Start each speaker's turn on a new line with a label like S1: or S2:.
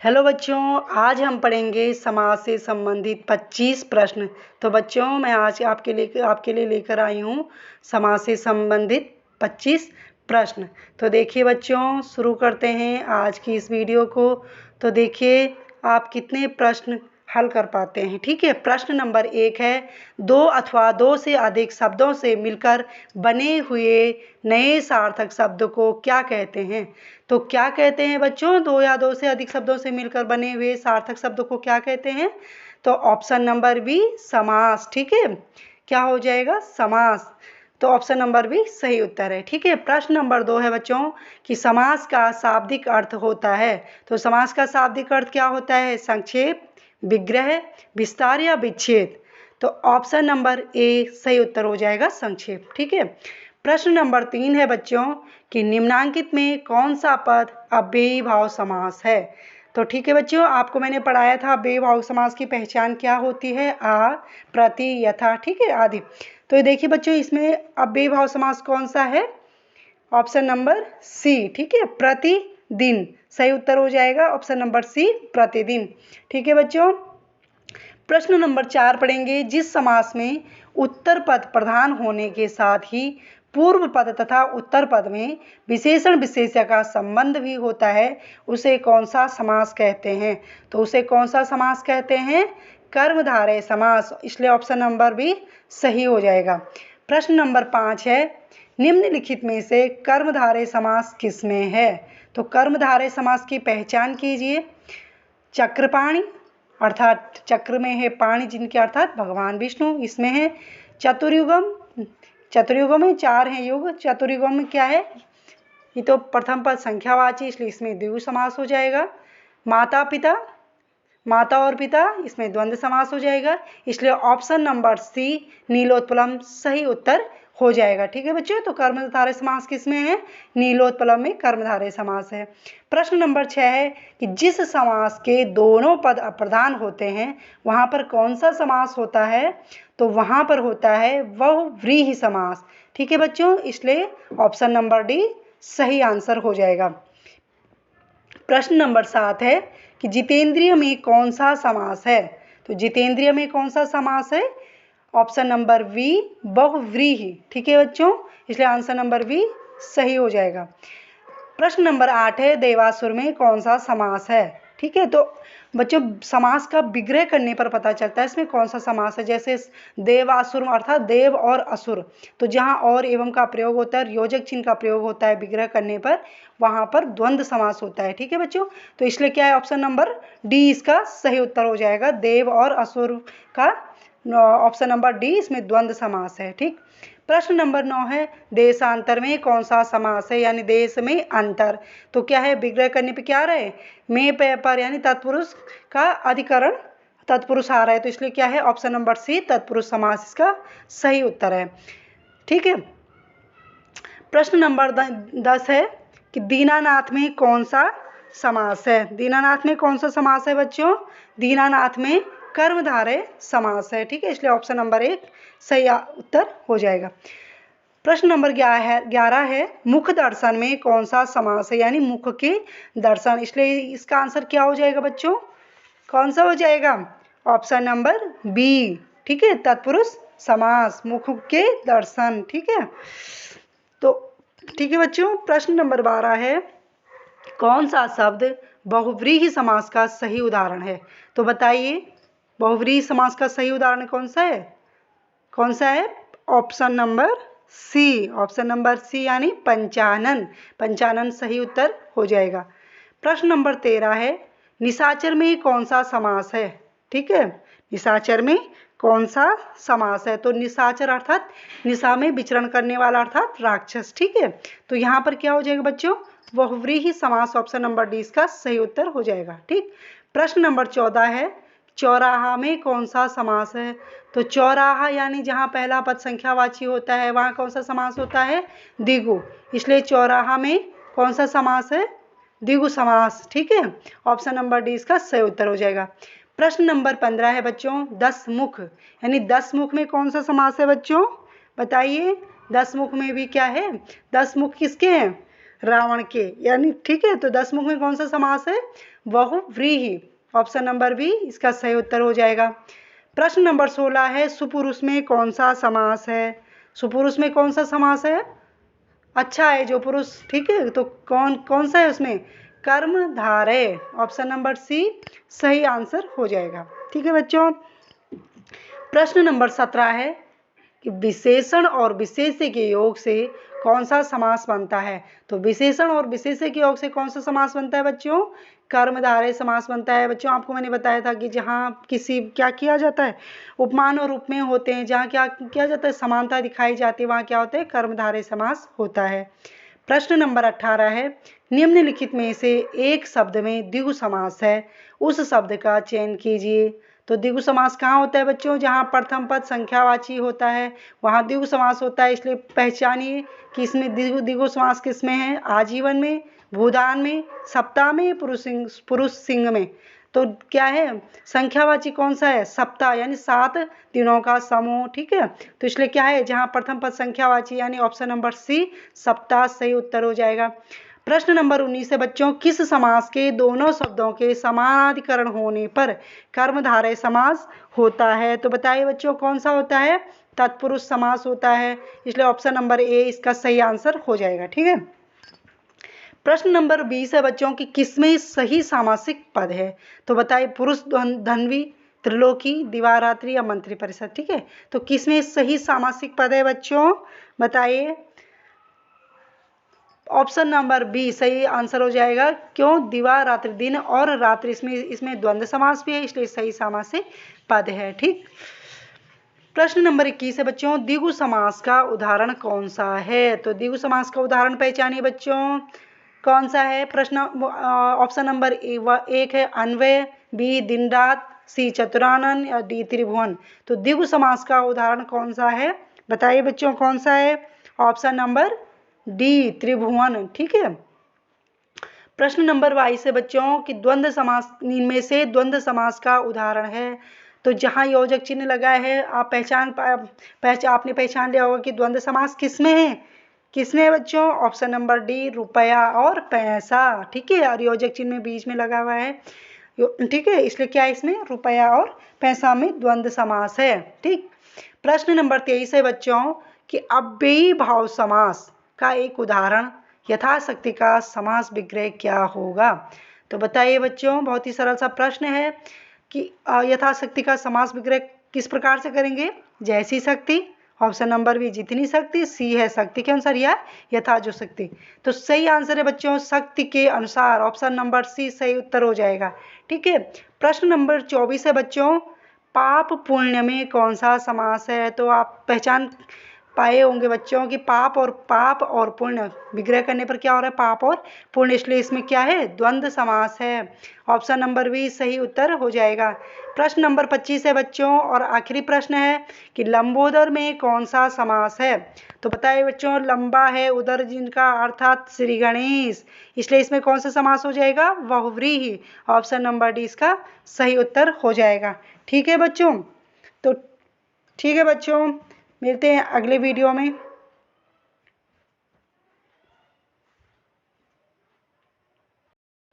S1: Hello बच्चों, आज हम पढ़ेंगे समाज से संबंधित 25 प्रश्न। तो बच्चों, मैं आज आपके लिए लेकर आई हूँ समाज से संबंधित 25 प्रश्न। तो देखिए बच्चों, शुरू करते हैं आज की इस वीडियो को। तो देखिए आप कितने प्रश्न हल कर पाते हैं। ठीक है, प्रश्न नंबर 1 है, दो अथवा दो से अधिक शब्दों से मिलकर बने हुए नए सार्थक शब्द को क्या कहते हैं। तो क्या कहते हैं बच्चों, दो या दो से अधिक शब्दों से मिलकर बने हुए सार्थक शब्द को क्या कहते हैं। तो ऑप्शन नंबर बी, समास। ठीक है, क्या हो जाएगा, समास। तो ऑप्शन नंबर बी सही उत्तर है। ठीक है, प्रश्न नंबर 2 है बच्चों कि समास का शाब्दिक अर्थ होता है। तो समास का शाब्दिक अर्थ क्या होता है, संक्षेप, विग्रह, विस्तार या विच्छेद। तो ऑप्शन नंबर ए सही उत्तर हो जाएगा, संक्षेप। ठीक है, प्रश्न नंबर 3 है बच्चों कि निम्नांकित में कौन सा पद अव्ययी भाव समास है। तो ठीक है बच्चों, आपको मैंने पढ़ाया था अव्ययी भाव समास की पहचान क्या होती है, आ, प्रति, यथा, ठीक है, आदि। तो ये देखिए बच्चों, इसमें अव्ययी भाव समास कौन सा है, ऑप्शन नंबर सी। ठीक है, प्रतिदिन सही उत्तर हो जाएगा, ऑप्शन नंबर सी, प्रतिदिन। ठीक है बच्चों, प्रश्न नंबर 4 पढ़ेंगे, जिस समास में उत्तर पद प्रधान होने के साथ ही पूर्व पद तथा उत्तर पद में विशेषण विशेष्य का संबंध भी होता है, उसे कौन सा समास कहते हैं। तो उसे कौन सा समास कहते हैं, कर्मधारय समास। इसलिए ऑप्शन नंबर बी सही हो जाएगा। प्रश्न नंबर 5 है, निम्नलिखित में से कर्मधारय समास किसमें है। तो कर्मधारय समास की पहचान कीजिए। चक्रपाणी, अर्थात चक्र में है पाणी जिनके अर्थात भगवान विष्णु, इसमें है। चतुर्युगम, चतुर्युगम में 4 हैं युग, चतुर्युगम में क्या है, ये तो प्रथम पद संख्यावाची, इसलिए इसमें द्विगु समास हो जाएगा। माता पिता, माता और पिता, इसमें द्वंद्व समास हो जाएगा। इसलिए ऑप्शन नंबर सी नीलोत्पलम सही उत्तर हो जाएगा। ठीक है बच्चों, तो कर्मधारय समास किसमें है, नीलोत्पलम में कर्मधारय समास है। प्रश्न नंबर 6 है कि जिस समास के दोनों पद अप्रधान होते हैं वहाँ पर कौन सा समास होता है। तो वहाँ पर होता है वह व्रीहि समास। ठीक है बच्चों, इसलिए ऑप्शन नंबर डी सही आंसर हो जाएगा। प्रश्न नंबर 7 है कि जितेंद्रिय में कौन सा समास है। तो जितेंद्रिय में कौन सा समास है, ऑप्शन नंबर वी बहुव्रीहि। ठीक है बच्चों, इसलिए आंसर नंबर वी सही हो जाएगा। प्रश्न नंबर 8 है, देवासुर में कौन सा समास है। ठीक है, तो बच्चों समास का विग्रह करने पर पता चलता है इसमें कौन सा समास है। जैसे देवासुर अर्थात देव और असुर, तो जहाँ और एवं का प्रयोग होता है, योजक चिन्ह का प्रयोग होता है विग्रह करने पर, वहाँ पर द्वंद्व समास होता है। ठीक है बच्चों, तो इसलिए क्या है, ऑप्शन नंबर डी इसका सही उत्तर हो जाएगा। देव और असुर का ऑप्शन नंबर डी, इसमें द्वंद्व समास है। ठीक, प्रश्न नंबर 9 है, देशांतर में कौन सा समास है, यानी देश में अंतर। तो क्या है, विग्रह करने पे क्या रहे, में पर यानी तत्पुरुष का अधिकरण तत्पुरुष आ रहा है, तो इसलिए क्या है, ऑप्शन नंबर सी तत्पुरुष समास इसका सही उत्तर है। ठीक है, प्रश्न नंबर 10 है कि दीनानाथ में कौन सा समास है। दीनानाथ में कौन सा समास है बच्चों, दीनानाथ में कर्मधारय समास है। ठीक है, इसलिए ऑप्शन नंबर 1 सही उत्तर हो जाएगा। प्रश्न नंबर 11 है, मुख दर्शन में कौन सा समास है, यानी मुख के दर्शन। इसलिए इसका आंसर क्या हो जाएगा बच्चों, कौन सा हो जाएगा, ऑप्शन नंबर बी। ठीक है, तत्पुरुष समास, मुख के दर्शन। ठीक है, तो ठीक है बच्चों, प्रश्न नंबर 12 है, कौन सा शब्द बहुव्रीहि समास का सही उदाहरण है। तो बताइए, बहुव्रीहि समास का सही उदाहरण कौन सा है, कौन सा है, option number C, option number C यानी पंचानन। पंचानन सही उत्तर हो जाएगा। प्रश्न नंबर 13 है, निशाचर में कौन सा समास है। ठीक है, निशाचर में कौन सा समास है। तो निशाचर अर्थात निशा में विचरण करने वाला अर्थात राक्षस। ठीक है, तो यहाँ पर क्या हो जाएगा बच्चों, बहुव्रीहि समास, ऑप्शन नंबर डी इसका सही उत्तर हो जाएगा। ठीक, प्रश्न नंबर 14 है, चौराहा में कौन सा समास है। तो चौराहा यानी जहाँ पहला पद संख्यावाची होता है वहाँ कौन सा समास होता है, द्विगु। इसलिए चौराहा में कौन सा समास है, द्विगु समास। ठीक है, ऑप्शन नंबर डी इसका सही उत्तर हो जाएगा। प्रश्न नंबर 15 है बच्चों, 10 मुख, यानी 10 मुख में कौन सा समास है बच्चों, बताइए। 10 मुख में भी क्या है, 10 मुख किसके हैं, रावण के, यानी ठीक है। तो दसमुख में कौन सा समास है? बहुव्रीहि। ऑप्शन नंबर बी इसका सही उत्तर हो जाएगा। प्रश्न नंबर 16 है, सुपुरुष में कौन सा समास है? सुपुरुष में कौन सा समास है? अच्छा है जो पुरुष, ठीक है। तो कौन कौन सा है उसमें? कर्मधारय। ऑप्शन नंबर सी सही आंसर हो जाएगा, ठीक है बच्चों। प्रश्न नंबर 17 है कि विशेषण और विशेष्य के योग से कौन सा समास बनता है? तो विशेषण और विशेष्य के योग से कौन सा समास बनता है बच्चों? कर्मधारय समास बनता है बच्चों। आपको मैंने बताया था कि जहाँ किसी क्या किया जाता है, उपमान और उपमेय होते हैं, जहाँ क्या किया जाता है, समानता दिखाई जाती है, वहाँ क्या होता है? कर्मधारय समास होता है। प्रश्न नंबर 18 है, निम्नलिखित में से एक शब्द में द्विगु समास है, उस शब्द का चयन कीजिए। तो द्विगु समास कहाँ होता है बच्चों? जहाँ प्रथम पद संख्यावाची होता है वहाँ द्विगु समास होता है। इसलिए पहचानिए कि इसमें द्विगु समास किसमें है? आजीवन में, भूदान में, सप्ताह में, पुरुष सिंह में। तो क्या है? संख्यावाची कौन सा है? सप्ताह, यानी 7 दिनों का समूह, ठीक है। तो इसलिए क्या है? जहाँ प्रथम पद संख्यावाची, यानी ऑप्शन नंबर सी सप्ताह सही उत्तर हो जाएगा। प्रश्न नंबर 19 है बच्चों, किस समास के दोनों शब्दों के समानाधिकरण होने पर कर्मधारय समास होता है? तो बताइए बच्चों कौन सा होता है? तत्पुरुष समास होता है। इसलिए ऑप्शन नंबर ए इसका सही आंसर हो जाएगा, ठीक है। प्रश्न नंबर 20 है बच्चों कि किसमें सही सामासिक पद है? तो बताइए पुरुष धन्वी, त्रिलोकी, दिवारात्रि या मंत्री परिषद, ठीक है। तो किसमें सही सामासिक पद है बच्चों? बताइए। ऑप्शन नंबर बी सही आंसर हो जाएगा। क्यों? दिवारात्रि, दिन और रात्रि, इसमें द्वंद्व समास भी है, इसलिए सही सामासिक पद है, ठीक। प्रश्न नंबर 21 है बच्चों, द्विगु समास का उदाहरण कौन सा है? तो द्विगु समास का उदाहरण पहचानिए बच्चों, कौन सा है? प्रश्न ऑप्शन नंबर 1 है अन्वय, बी दिन रात, सी चतुरानन या डी त्रिभुवन। तो द्विगु समास का उदाहरण कौन सा है? बताइए बच्चों कौन सा है? ऑप्शन नंबर डी त्रिभुवन, ठीक है। प्रश्न नंबर 22 है बच्चों कि द्वंद्व समास, इनमें से द्वंद्व समास का उदाहरण है। तो जहाँ योजक चिन्ह लगा है आप आपने पहचान लिया होगा कि द्वंद्व समास किसमें है? किसमें है बच्चों? ऑप्शन नंबर डी रुपया और पैसा, ठीक है। और योजक चिन्ह में बीच में लगा हुआ है, ठीक है। इसलिए क्या है इसमें? रुपया और पैसा में द्वंद्व समास है, ठीक। प्रश्न नंबर 23 है बच्चों कि अव्ययी भाव समास का एक उदाहरण यथाशक्ति का समास विग्रह क्या होगा? तो बताइए बच्चों, बहुत ही सरल सा प्रश्न है कि यथाशक्ति का समास विग्रह किस प्रकार से करेंगे? जैसी शक्ति, ऑप्शन नंबर बी जितनी शक्ति, सी है शक्ति के अनुसार या यथा जो शक्ति। तो सही आंसर है बच्चों शक्ति के अनुसार, ऑप्शन नंबर सी सही उत्तर हो जाएगा, ठीक है। प्रश्न नंबर 24 है बच्चों, पाप पुण्य में कौन सा समास है? तो आप पहचान पाए होंगे बच्चों कि पाप और पुण्य विग्रह करने पर क्या हो रहा है? पाप और पुण्य, इसलिए इसमें क्या है? द्वंद्व समास है। ऑप्शन नंबर बी सही उत्तर हो जाएगा। प्रश्न नंबर 25 है बच्चों और आखिरी प्रश्न है कि लंबोदर में कौन सा समास है? तो बताइए बच्चों, लंबा है उदर जिनका अर्थात श्री गणेश, इसलिए इसमें कौन सा समास हो जाएगा? बहुव्रीहि। ऑप्शन नंबर डी इसका सही उत्तर हो जाएगा, ठीक है बच्चों। तो ठीक है बच्चों, मिलते हैं अगले वीडियो में।